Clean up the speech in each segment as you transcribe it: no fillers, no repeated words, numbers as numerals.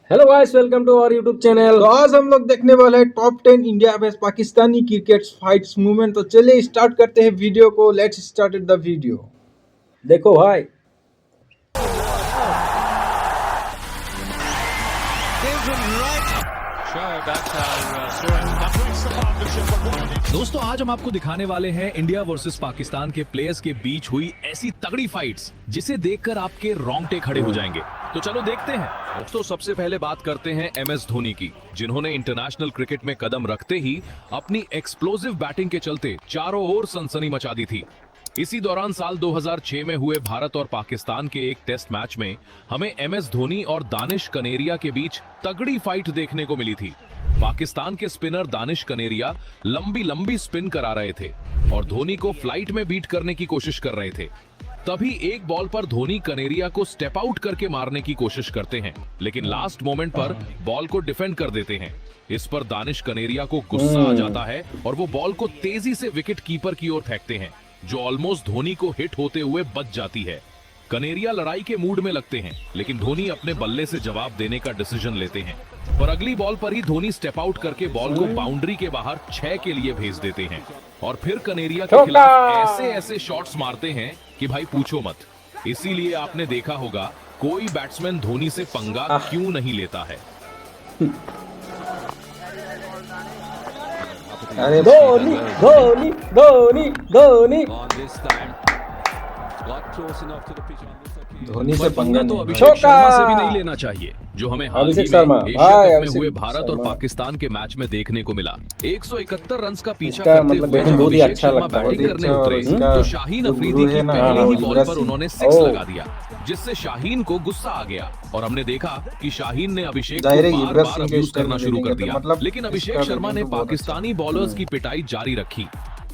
Hello guys, welcome to our YouTube channel. तो आज हम लोग देखने वाले हैं top 10 India versus Pakistani cricket fights movement. तो चलिए स्टार्ट करते हैं वीडियो को। Let's start the video. देखो भाई, दोस्तों आज हम आपको दिखाने वाले हैं इंडिया वर्सेस पाकिस्तान के प्लेयर्स के बीच हुई ऐसी तगड़ी फाइट्स जिसे देखकर आपके रोंगटे खड़े हो जाएंगे। तो चलो देखते हैं। तो सबसे पहले बात करते हैं MS धोनी की, जिन्होंने इंटरनेशनल क्रिकेट में कदम रखते ही अपनी एक्सप्लोसिव बैटिंग के चलते चारों ओर सनसनी मचा दी थी। इसी दौरान साल 2006 में हुए भारत और पाकिस्तान के एक टेस्ट मैच में हमें MS धोनी और दानिश कनेरिया के बीच तगड़ी फाइट देखने को मिली थी। पाकिस्तान के स्पिनर दानिश कनेरिया लंबी लंबी स्पिन करा रहे थे और धोनी को फ्लाइट में बीट करने की कोशिश कर रहे थे। तभी एक बॉल पर धोनी कनेरिया को स्टेप आउट करके मारने की कोशिश करते हैं, लेकिन लास्ट मोमेंट पर बॉल को डिफेंड कर देते हैं। इस पर दानिश कनेरिया को गुस्सा आ जाता है और वो बॉल को तेजी से विकेट कीपर की ओर फेंकते हैं, जो ऑलमोस्ट धोनी को हिट होते हुए बच जाती है। कनेरिया लड़ाई के मूड में लगते हैं, लेकिन धोनी अपने बल्ले से जवाब देने का डिसीजन लेते हैं। पर अगली बॉल पर ही धोनी स्टेप आउट करके बॉल को बाउंड्री के बाहर 6 के लिए भेज देते हैं और फिर कनेरिया के खिलाफ ऐसे ऐसे शॉट्स मारते हैं कि भाई पूछो मत। इसीलिए आपने देखा होगा कोई बैट्समैन धोनी से पंगा क्यों नहीं लेता है। अरे धोनी धोनी धोनी धोनी। धोनी से पंगा तो नहीं। अभिषेक शर्मा से भी नहीं लेना चाहिए, जो हमें हाल ही में अभिषेक शर्मा, एशिया भाई, कप में अभिषेक हुए भारत और शर्मा। पाकिस्तान के मैच में देखने को मिला। 171 रन का पीछा इसका करते मतलब हुए बैटिंग जब बहुत ही अभिषेक अच्छा शर्मा लगता है। बैटिंग बहुत करने अच्छा, और उतरे इसका तो शाहीन जो अफरीदी गुरु की है ना, पहली ही बॉल युवराज पर सिंह। उन्होंने 6 ओह। लगा दिया, जिससे शाहीन को गुस्सा आ गया और हमने देखा कि शाहीन ने अभिषेक को डायरेक्ट बार युवराज बार सिंह के अब्यूज स्टाइल करना में शुरू कर देखेंगे तो दिया। मतलब लेकिन अभिषेक इसका शर्मा ने बैटिंग तो बहुत पाकिस्तानी बॉलर्स की पिटाई जारी रखी।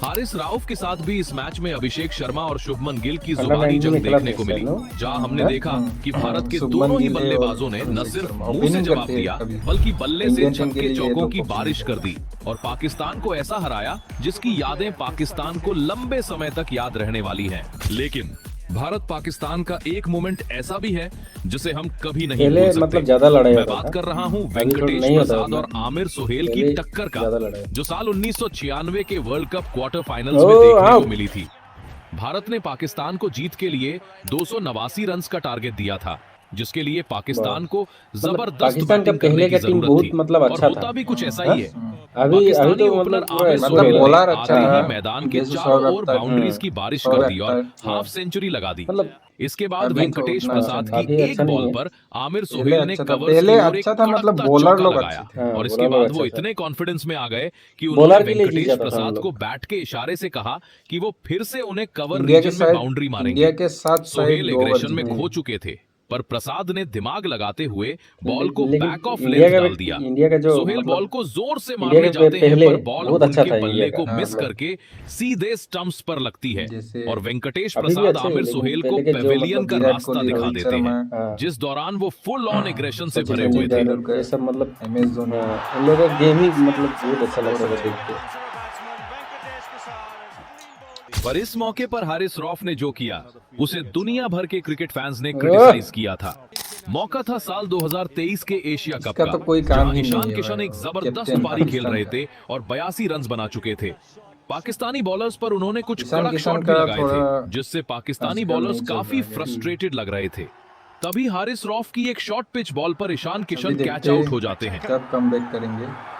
हारिस राउफ के साथ भी इस मैच में अभिषेक शर्मा और शुभमन गिल की जुबानी जंग देखने को मिली, जहां हमने देखा कि भारत के शुभमन दोनों ही गिल बल्लेबाजों ने न अभिषेक सिर्फ शर्मा मुंह से ओपनिंग जवाब करते हैं दिया, कभी। बल्कि बल्ले से इंडियन टीम के छक्के लिए चौकों तो की बारिश कर दी और पाकिस्तान को ऐसा हराया जिसकी यादें पाकिस्तान को लंबे समय तक याद रहने वाली हैं। लेकिन भारत पाकिस्तान का एक मोमेंट ऐसा भी है जिसे हम कभी नहीं पहले भूल सकते। मतलब ज्यादा लड़ाई मैं होता बात था। कर रहा हूँ अभी तो वेंकटेश नहीं होता प्रसाद और उतना। आमिर सोहेल की पहले टक्कर ज्यादा का, लड़ाई। जो साल 1996 के वर्ल्ड कप क्वार्टर फाइनल्स में ओह, देखने हाँ। को मिली थी। भारत ने पाकिस्तान को जीत के लिए 289 रन का टारगेट दिया था, जिसके लिए पाकिस्तान को जबरदस्त पाकिस्तान का बैटिंग करने पहले की का टीम जरूरत बहुत थी मतलब अच्छा और होता था। भी कुछ ऐसा ही है। अभी पाकिस्तानी तो ओपनर मतलब आमिर मतलब सोहेल ने बॉलर अच्छा आते ही है। मैदान के जैसे चारों सौरभ ओर तक, बाउंड्रीज की बारिश कर दी और हाफ सेंचुरी लगा दी। मतलब इसके बाद अभी तो वेंकटेश उतना प्रसाद अच्छा की नहीं है। एक काफी बॉल अच्छा पर आमिर पहले सोहेल ने अच्छा था। कवर्स पहले की ओर एक अच्छा था, मतलब कड़कता बॉलर चौका लोग लगाया अच्छे थे। हाँ, और इसके बॉलर लोग बाद वो अच्छा था। इतने कॉन्फिडेंस में आ गए कि बॉलर उन्होंने के लिए जीत वेंकटेश जाता था हम प्रसाद लोग। को बैट के इशारे से कहा कि वो फिर से उन्हें कवर इंडिया के रीजन में साथ बाउंड्री इंडिया मारेंगे। के साथ सोहेल दो ओवर एग्रेशन में जीते। खो चुके थे, पर प्रसाद ने दिमाग लगाते हुए बॉल को लेकिन बैक ऑफ इंडिया लेंथ का डाल दिया। इंडिया का जो सोहेल मतलब बॉल को जोर से इंडिया मारने के जाते हैं, पहले पर बॉल बहुत अच्छा उनके था बल्ले इंडिया को का। मिस करके सीधे स्टंप्स पर लगती है जैसे और वेंकटेश अभी भी प्रसाद अच्छे, आमिर लेकिन सोहेल को पहले के जो पेविलियन मतलब का विराट रास्ता कोहली, दिखा रोहित देते शर्मा, हैं, जिस दौरान वो फुल ऑन एग्रेशन से सचिन भरे हुए थे। तेंदुलकर, ये सब मतलब MS धोनी। इन लोगों का गेम ही मतलब बहुत अच्छा लगता था देख के। पर इस मौके पर हारिस रौफ ने जो किया उसे दुनिया भर के क्रिकेट फैंस ने क्रिटिसाइज किया था। मौका था साल 2023 के एशिया कप इसका का, तो कोई काम जहां ही ईशान नहीं है किशन भाई। एक जबरदस्त कैप्टन पारी खेल पाकिस्तान रहे का। थे और 82 रन बना चुके थे। पाकिस्तानी बॉलर्स पर उन्होंने कुछ ईशान कड़क किशन शॉट भी का लगाए थोड़ा थे, जिससे पाकिस्तानी आजकल बॉलर्स नहीं चल काफी रहा है। फ्रस्ट्रेटेड लग रहे थे। तभी हारिस रौफ की एक शॉर्ट पिच बॉल पर ईशान अभी किशन कैच देखते आउट हो जाते हैं, कब कमबैक करेंगे।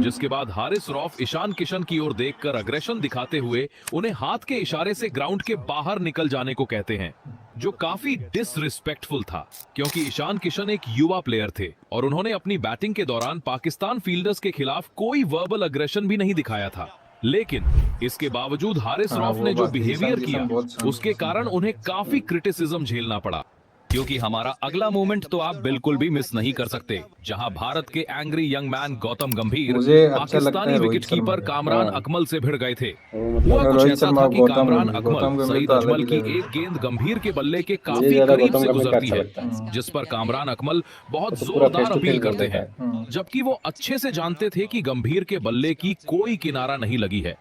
जिसके बाद हारिस रौफ ईशान किशन की ओर देखकर अग्रेशन दिखाते हुए उन्हें हाथ के इशारे से ग्राउंड के बाहर निकल जाने को कहते हैं, जो काफी डिसरिस्पेक्टफुल था, क्योंकि ईशान किशन एक युवा प्लेयर थे और उन्होंने अपनी बैटिंग के दौरान पाकिस्तान फील्डर्स के खिलाफ कोई वर्बल अग्रेशन भी नहीं दिखाया था। लेकिन इसके बावजूद हारिस रौफ वो ने जो बात है, बिहेवियर ईशान किशन किया बहुत शांत उसके कारण उन्हें काफी क्रिटिसिज्म झेलना पड़ा, क्योंकि हमारा अगला मोमेंट तो आप बिल्कुल भी मिस नहीं कर सकते, जहां भारत के एंग्री यंग मैन गौतम गंभीर मुझे अच्छा लगता पाकिस्तानी है रोहित विकेट कीपर शर्मा। कामरान हाँ। अकमल से भिड़ गए थे। मतलब हुआ कुछ रोहित ऐसा शर्मा था और कि गौतम कामरान गंभीर अकमल सईद तो अलग अजमल ही की लेवल एक गेंद गंभीर के बल्ले के मुझे काफी ज्यादा करीब गौतम से गंभीर का गुजरती अच्छा है, लगता है। जिस पर कामरान अकमल बहुत तो पूरा जोरदार face to अपील face करते बोल हैं, देता है। जबकि वो अच्छे से जानते थे कि गंभीर के बल्ले की कोई किनारा नहीं लगी है।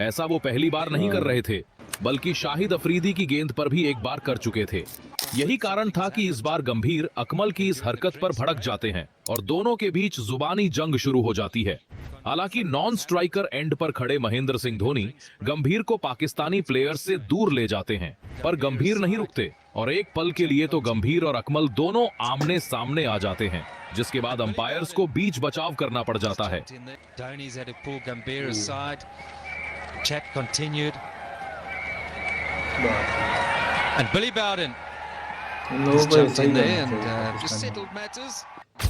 ऐसा वो पहली बार नहीं कर रहे थे, बल्कि शाहिद अफरीदी की गेंद पर भी एक बार कर चुके थे। यही कारण था कि इस बार गंभीर अकमल की इस हरकत पर भड़क जाते हैं और दोनों के बीच जुबानी जंग शुरू हो जाती है। हालांकि नॉन स्ट्राइकर एंड पर खड़े महेंद्र सिंह धोनी गंभीर को पाकिस्तानी प्लेयर्स से दूर ले जाते हैं, पर गंभीर नहीं रुकते और एक पल के लिए तो गंभीर और अकमल दोनों आमने सामने आ जाते हैं, जिसके बाद अंपायर्स को बीच बचाव करना पड़ जाता है। And Billy Bowden इन लोगों just को jumped सही in there करना and चाहिए just पाकिस्तान settled matters.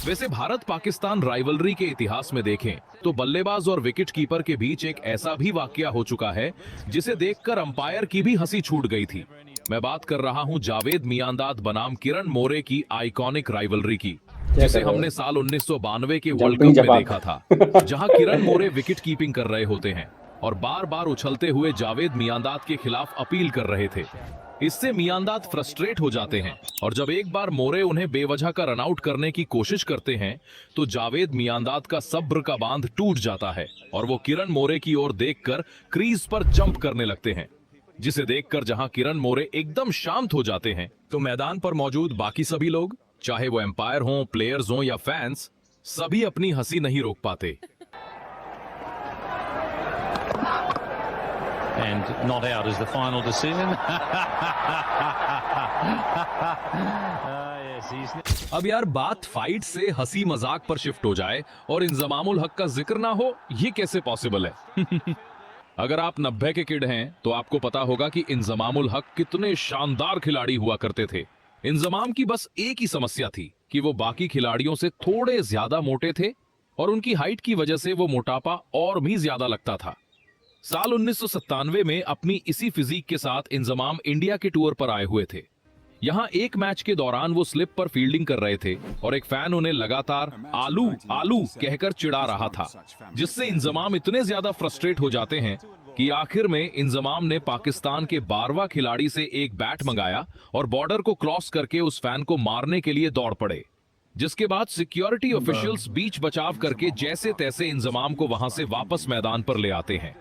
वैसे भारत पाकिस्तान राइवलरी के इतिहास में देखें तो बल्लेबाज और विकेट कीपर के बीच एक ऐसा भी वाकया हो चुका है जिसे देखकर अंपायर की भी हंसी छूट गई थी। मैं बात कर रहा हूं जावेद मियांदाद बनाम किरण मोरे की आइकॉनिक राइवलरी की, जिसे हमने साल 1992 के वर्ल्ड कप में देखा था, जहां किरण मोरे विकेट कीपिंग कर रहे होते हैं और बार बार उछलते हुए जावेद मियांदाद के खिलाफ अपील कर रहे थे। इससे मियांदाद फ्रस्ट्रेट हो जाते हैं और जब एक बार मोरे उन्हें बेवजह का रन आउट करने की कोशिश करते हैं तो जावेद मियांदाद का सब्र का बांध टूट जाता है और वो किरण मोरे की ओर देखकर क्रीज पर जंप करने लगते हैं, जिसे देखकर जहां किरण मोरे एकदम शांत हो जाते हैं तो मैदान पर मौजूद बाकी सभी लोग, चाहे वो एम्पायर हों, प्लेयर्स हों या फैंस, सभी अपनी हंसी नहीं रोक पाते। And not out is the final decision. अब यार बात फाइट से हंसी मजाक पर शिफ्ट हो जाए और इंजमामुल हक का जिक्र ना हो, ये कैसे पॉसिबल है? अगर आप 90 के किड हैं तो आपको पता होगा कि इंजमामुल हक कितने शानदार खिलाड़ी हुआ करते थे। इंजमाम की बस एक ही समस्या थी कि वो बाकी खिलाड़ियों से थोड़े ज्यादा मोटे थे और उनकी हाइट की वजह से वो मोटापा और भी ज्यादा लगता था। साल 1997 में अपनी इसी फिजिक के साथ इंजमाम इंडिया के टूर पर आए हुए थे। यहां एक मैच के दौरान वो स्लिप पर फील्डिंग कर रहे थे और एक फैन उन्हें लगातार आलू आलू कहकर चिढ़ा रहा था, जिससे इंजमाम इतने ज्यादा फ्रस्ट्रेट हो जाते हैं कि आखिर में इंजमाम ने पाकिस्तान के 12वां खिलाड़ी से एक बैट मंगाया और बॉर्डर को क्रॉस करके उस फैन को मारने के लिए दौड़ पड़े, जिसके बाद सिक्योरिटी ऑफिशियल्स बीच बचाव करके जैसे तैसे इंजमाम को वहां से वापस मैदान पर ले आते हैं।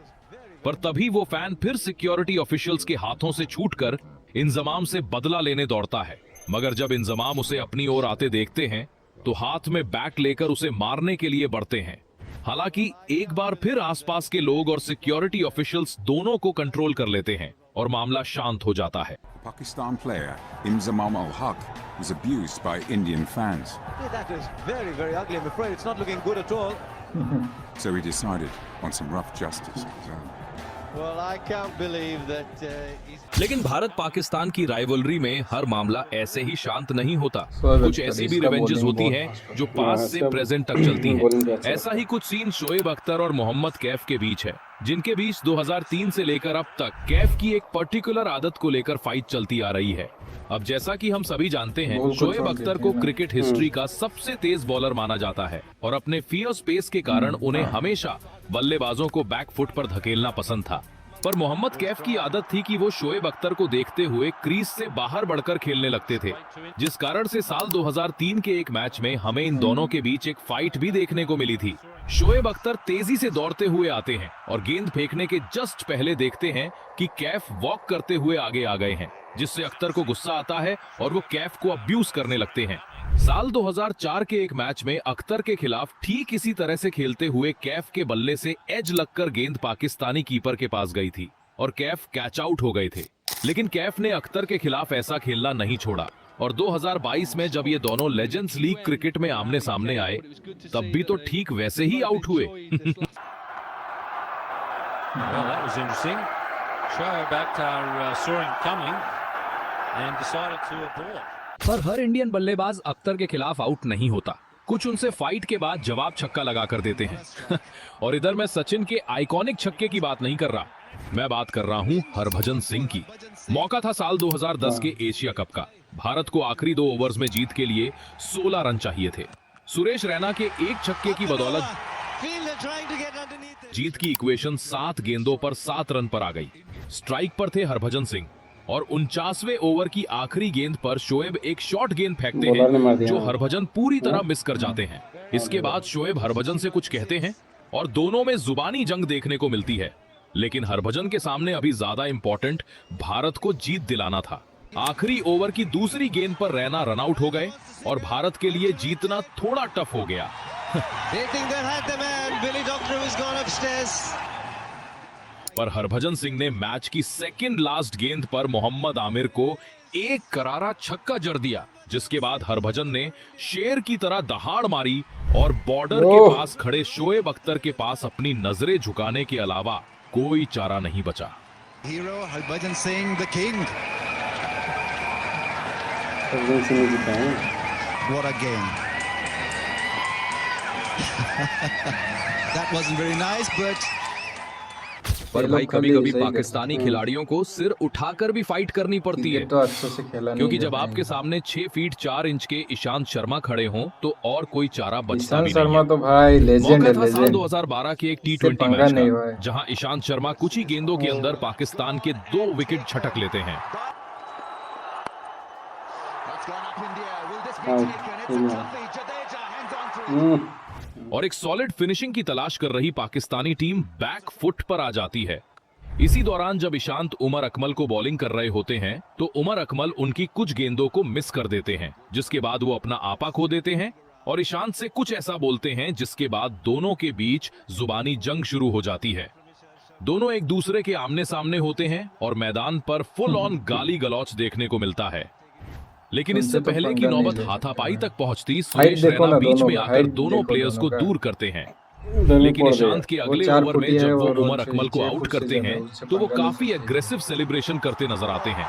पर तभी वो फैन फिर सिक्योरिटी ऑफिशियल्स के हाथों से छूटकर इंजमाम से बदला लेने दौड़ता है, मगर जब इंजमाम उसे अपनी ओर आते देखते हैं तो हाथ में बैट लेकर उसे मारने के लिए बढ़ते हैं। हालांकि एक बार फिर आसपास के लोग और सिक्योरिटी ऑफिशियल्स दोनों को कंट्रोल कर लेते हैं और मामला शांत हो जाता है। Pakistan player Inzamam Ul Haq was abused by Indian fans. That is very, very ugly. I'm afraid it's not looking good at all. So he decided on some rough justice. Well, I can't believe that he's... लेकिन भारत पाकिस्तान की rivalry में हर मामला ऐसे ही शांत नहीं होता। स्वागत कुछ ऐसी भी इसका रिवेंजेस bowling होती बहुत हैं fast जो है। पास हाँ, से इसका प्रेजेंट तक चलती bowling भी हैं। अच्छा ऐसा ही कुछ सीन शोएब अख्तर और मोहम्मद कैफ के बीच है, जिनके बीच 2003 से लेकर अब तक कैफ की एक पर्टिकुलर आदत को लेकर फाइट चलती आ रही है। अब जैसा कि हम सभी जानते हैं, बॉल को शोएब छोड़ अख्तर देते को हैं ना। क्रिकेट हिस्ट्री का सबसे तेज बॉलर माना जाता है और अपने फियर्स पेस के कारण उन्हें हमेशा बल्लेबाजों को बैक फुट पर धकेलना पसंद था। पर मोहम्मद कैफ की आदत थी कि वो शोएब अख्तर को देखते हुए क्रीज से बाहर बढ़कर खेलने लगते थे, जिस कारण से साल 2003 के एक मैच में हमें इन दोनों के बीच एक फाइट भी देखने को मिली थी। शोएब अख्तर तेजी से दौड़ते हुए आते हैं और गेंद फेंकने के जस्ट पहले देखते हैं कि कैफ वॉक करते हुए आगे आ गए हैं, जिससे अख्तर को गुस्सा आता है और वो कैफ को अब्यूज करने लगते हैं। साल 2004 के एक मैच में अख्तर के खिलाफ ठीक इसी तरह से खेलते हुए कैफ के बल्ले से एज लगकर गेंद पाकिस्तानी कीपर के पास गई थी और कैफ कैच आउट हो गए थे। लेकिन कैफ ने अख्तर के खिलाफ ऐसा खेलना नहीं छोड़ा और 2022 में जब ये दोनों लेजेंड्स लीग क्रिकेट में आमने सामने आए, तब भी तो ठीक वैसे ही आउट हुए। Well, that was interesting. Shoaib Akhtar saw him coming and decided to abort. पर हर इंडियन बल्लेबाज अख्तर के खिलाफ आउट नहीं होता, कुछ उनसे फाइट के बाद जवाब छक्का लगा कर देते हैं। और इधर मैं सचिन के आइकॉनिक छक्के की बात नहीं कर रहा, मैं बात कर रहा हूं हरभजन सिंह की। मौका था साल 2010 के एशिया कप का। भारत को आखिरी 2 ओवर्स में जीत के लिए 16 रन चाहिए थे। सुरेश रैना के एक छक्के की बदौलत जीत की इक्वेशन 7 गेंदों पर 7 रन पर आ गई। स्ट्राइक पर थे हरभजन सिंह और 49वें ओवर की आखिरी गेंद पर शोएब एक शॉर्ट गेंद फेंकते हैं जो हरभजन पूरी तरह मिस कर जाते हैं। इसके बाद शोएब हरभजन से कुछ कहते हैं और दोनों में जुबानी जंग देखने को मिलती है। लेकिन हरभजन के सामने अभी ज्यादा इंपॉर्टेंट भारत को जीत दिलाना था। आखिरी ओवर की दूसरी गेंद पर रैना रनआउट हो गए और भारत के लिए जीतना थोड़ा टफ हो गया। They think they had the man. Billy Doctor has gone upstairs. पर हरभजन सिंह ने मैच की सेकंड लास्ट गेंद पर मोहम्मद आमिर को एक करारा छक्का जड़ दिया, जिसके बाद हरभजन ने शेर की तरह दहाड़ मारी और बॉर्डर के पास खड़े शोएब अख्तर के पास अपनी नजरें झुकाने के अलावा कोई चारा नहीं बचा। Hero Harbhajan Singh, the king. Harbhajan Singh जीता है। What a game. That wasn't very nice, but पर भाई कभी कभी पाकिस्तानी खिलाड़ियों को सिर उठाकर भी फाइट करनी पड़ती है, तो अच्छे से खेला नहीं क्योंकि है जब भाई। आपके सामने 6 फीट 4 इंच के ईशांत शर्मा खड़े हों तो और कोई चारा बचता ईशांत भी शर्मा नहीं तो भाई लेजेंड मौका है, था साल लेजेंड। 2012 के एक इससे T20 पंगा मैच नहीं हुआ का, है। जहां ईशांत शर्मा कुछ ही गेंदों के अंदर पाकिस्तान के 2 विकेट छटक लेते हैं। और एक सॉलिड फिनिशिंग की तलाश कर रही पाकिस्तानी टीम बैक फुट पर आ जाती है। इसी दौरान जब ईशांत उमर अकमल को बॉलिंग कर रहे होते हैं तो उमर अकमल उनकी कुछ गेंदों को मिस कर देते हैं, जिसके बाद वो अपना आपा खो देते हैं और ईशांत से कुछ ऐसा बोलते हैं जिसके बाद दोनों के बीच जुबानी जंग शुरू हो जाती है। दोनों एक दूसरे के आमने सामने होते हैं और मैदान पर फुल ऑन गाली गलौच देखने को मिलता है। लेकिन इससे उनसे तो पहले की पंगा नहीं नौबत ले हाथापाई सकते। तक पहुंचती हाइट सुरेश देखो रैना ना बीच दोनों में का, आकर हाइट दोनों देखो प्लेयर्स को दोनों का। दूर करते हैं। दोनों लेकिन फोड़ ईशांत दे। के वो अगले 4 ओवर में फुटी है जब वो और उमर 6 अकमल को आउट फुट से करते ज्यादा, हैं उससे तो वो पंगा नहीं काफी सकते। एग्रेसिव सेलिब्रेशन करते नजर आते हैं,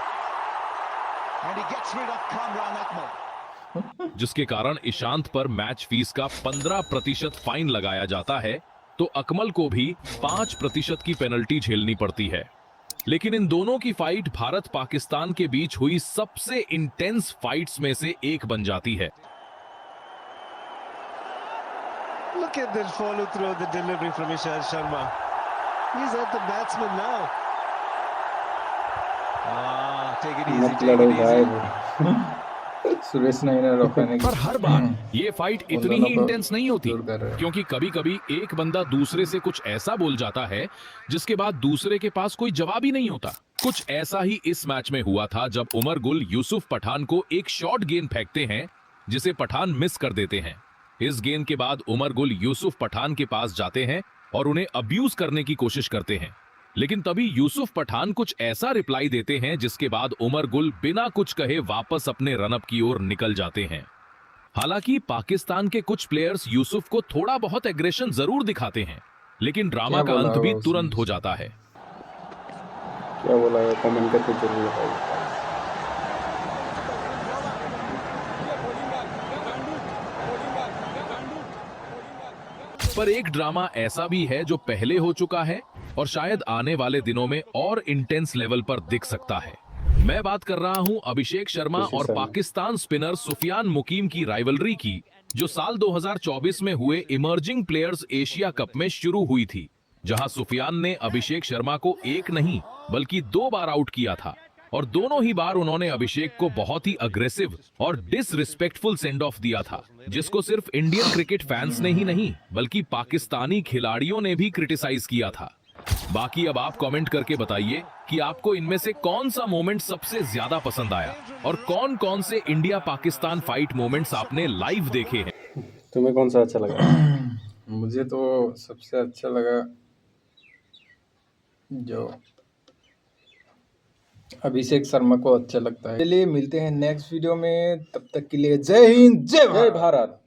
and he gets rid of Kamran Akmal. जिसके कारण ईशांत पर मैच फीस का 15% फाइन लगाया जाता है, तो अकमल को भी 5% की पेनल्टी झेलनी पड़ती है। लेकिन इन दोनों की फाइट भारत पाकिस्तान के बीच हुई सबसे इंटेंस फाइट्स में से एक बन जाती है। Look at the follow through, the delivery from Ishant Sharma. He's at the batsman now. Take it easy, मत take लड़ो it भाई। easy. सुरेश ने इन्हें रोकने पर हर बार ये फाइट उन इतनी दोनों ही को इंटेंस नहीं होती, दूर कर रहे हैं। क्योंकि कभी कभी एक बंदा दूसरे से कुछ ऐसा बोल जाता है जिसके बाद दूसरे के पास कोई जवाब ही नहीं होता। कुछ ऐसा ही इस मैच में हुआ था जब उमर गुल यूसुफ पठान को एक शॉर्ट गेंद फेंकते हैं जिसे पठान मिस कर देते हैं। इस गेंद के बाद उमर गुल यूसुफ पठान के पास जाते हैं और उन्हें अब्यूज करने की कोशिश करते हैं, लेकिन तभी यूसुफ पठान कुछ ऐसा रिप्लाई देते हैं जिसके बाद उमर गुल बिना कुछ कहे वापस अपने रनअप की ओर निकल जाते हैं। हालांकि पाकिस्तान के कुछ प्लेयर्स यूसुफ को थोड़ा बहुत एग्रेशन जरूर दिखाते हैं, लेकिन ड्रामा क्या का बोला अंत भी उसने? तुरंत हो जाता है। क्या बोला है, कमेंट करके जरूर बताइए। पर एक ड्रामा ऐसा भी है जो पहले हो चुका है और शायद आने वाले दिनों में और इंटेंस लेवल पर दिख सकता है। मैं बात कर रहा हूं अभिषेक शर्मा अभिषेक और शर्मा। पाकिस्तान स्पिनर सुफियान मुकीम की राइवलरी की, जो साल 2024 में हुए इमर्जिंग प्लेयर्स एशिया कप में शुरू हुई थी, जहां सुफियान ने अभिषेक शर्मा को एक नहीं बल्कि 2 बार आउट किया था और दोनों ही बार उन्होंने अभिषेक को बहुत ही अग्रेसिव और डिसरिस्पेक्टफुल सेंड ऑफ दिया था, जिसको सिर्फ इंडियन क्रिकेट फैंस ने ही नहीं बल्कि पाकिस्तानी खिलाड़ियों ने भी क्रिटिसाइज किया था। बाकी अब आप कमेंट करके बताइए कि आपको इनमें से कौन सा मोमेंट सबसे ज्यादा पसंद आया और कौन कौन से इंडिया पाकिस्तान फाइट मोमेंट्स आपने लाइव देखे हैं। तुम्हें कौन सा अच्छा लगा? मुझे तो सबसे अच्छा लगा जो अभिषेक शर्मा को अच्छा लगता है। चलिए मिलते हैं नेक्स्ट वीडियो में, तब तक के लिए जय हिंद जय जय भारत। भारत।